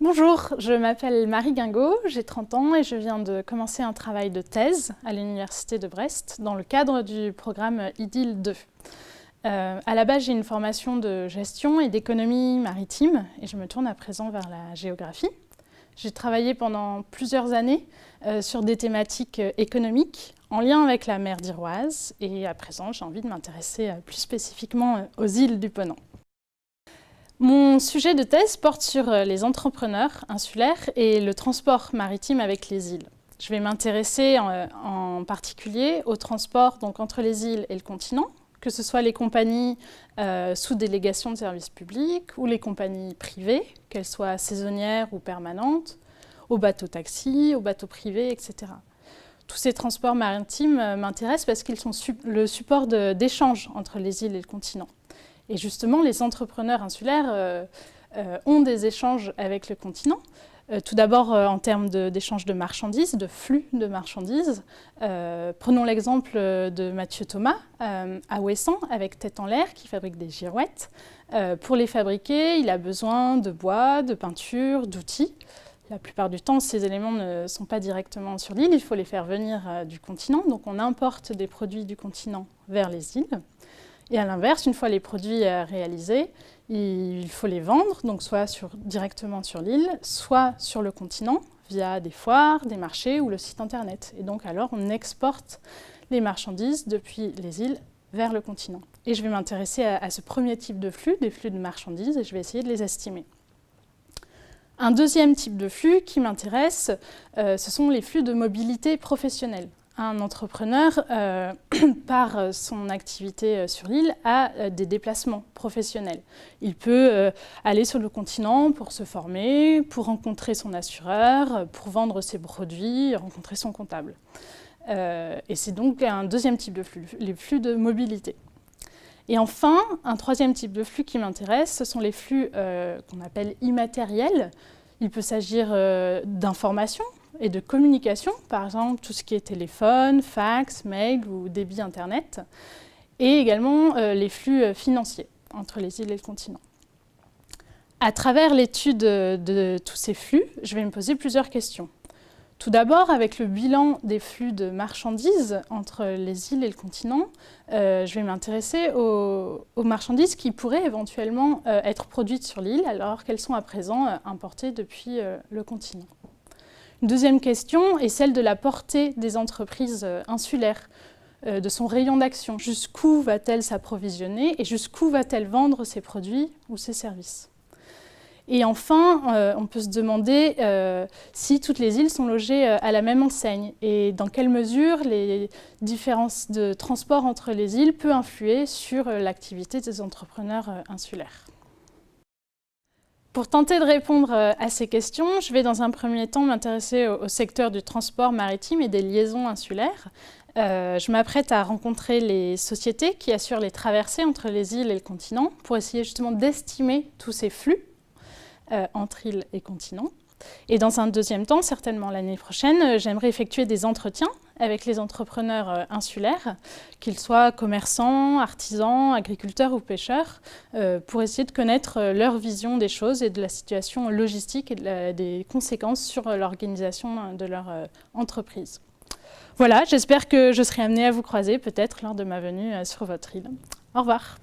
Bonjour, je m'appelle Marie Guingaud, j'ai 30 ans et je viens de commencer un travail de thèse à l'Université de Brest dans le cadre du programme IDIL 2. À la base, j'ai une formation de gestion et d'économie maritime et je me tourne à présent vers la géographie. J'ai travaillé pendant plusieurs années sur des thématiques économiques en lien avec la mer d'Iroise et à présent, j'ai envie de m'intéresser plus spécifiquement aux îles du Ponant. Mon sujet de thèse porte sur les entrepreneurs insulaires et le transport maritime avec les îles. Je vais m'intéresser en particulier au transport donc, entre les îles et le continent, que ce soit les compagnies sous délégation de services publics ou les compagnies privées, qu'elles soient saisonnières ou permanentes, aux bateaux-taxis, aux bateaux privés, etc. Tous ces transports maritimes m'intéressent parce qu'ils sont le support d'échanges entre les îles et le continent. Et justement, les entrepreneurs insulaires ont des échanges avec le continent. Tout d'abord en termes d'échanges de marchandises, de flux de marchandises. Prenons l'exemple de Mathieu Thomas à Ouessant avec Tête en l'air qui fabrique des girouettes. Pour les fabriquer, il a besoin de bois, de peinture, d'outils. La plupart du temps, ces éléments ne sont pas directement sur l'île, il faut les faire venir du continent. Donc on importe des produits du continent vers les îles. Et à l'inverse, une fois les produits réalisés, il faut les vendre, donc soit directement sur l'île, soit sur le continent, via des foires, des marchés ou le site internet. Et donc alors, on exporte les marchandises depuis les îles vers le continent. Et je vais m'intéresser à ce premier type de flux, des flux de marchandises, et je vais essayer de les estimer. Un deuxième type de flux qui m'intéresse, ce sont les flux de mobilité professionnelle. Un entrepreneur, par son activité sur l'île, a des déplacements professionnels. Il peut aller sur le continent pour se former, pour rencontrer son assureur, pour vendre ses produits, rencontrer son comptable. Et c'est donc un deuxième type de flux, les flux de mobilité. Et enfin, un troisième type de flux qui m'intéresse, ce sont les flux qu'on appelle immatériels. Il peut s'agir d'informations et de communication, par exemple tout ce qui est téléphone, fax, mail ou débit internet, et également les flux financiers entre les îles et le continent. À travers l'étude de tous ces flux, je vais me poser plusieurs questions. Tout d'abord, avec le bilan des flux de marchandises entre les îles et le continent, je vais m'intéresser aux marchandises qui pourraient éventuellement être produites sur l'île alors qu'elles sont à présent importées depuis le continent. Une deuxième question est celle de la portée des entreprises insulaires, de son rayon d'action. Jusqu'où va-t-elle s'approvisionner et jusqu'où va-t-elle vendre ses produits ou ses services? Et enfin, on peut se demander si toutes les îles sont logées à la même enseigne et dans quelle mesure les différences de transport entre les îles peuvent influer sur l'activité des entrepreneurs insulaires. Pour tenter de répondre à ces questions, je vais dans un premier temps m'intéresser au secteur du transport maritime et des liaisons insulaires. Je m'apprête à rencontrer les sociétés qui assurent les traversées entre les îles et le continent pour essayer justement d'estimer tous ces flux entre îles et continents. Et dans un deuxième temps, certainement l'année prochaine, j'aimerais effectuer des entretiens avec les entrepreneurs insulaires, qu'ils soient commerçants, artisans, agriculteurs ou pêcheurs, pour essayer de connaître leur vision des choses et de la situation logistique et des conséquences sur l'organisation de leur entreprise. Voilà, j'espère que je serai amenée à vous croiser peut-être lors de ma venue sur votre île. Au revoir.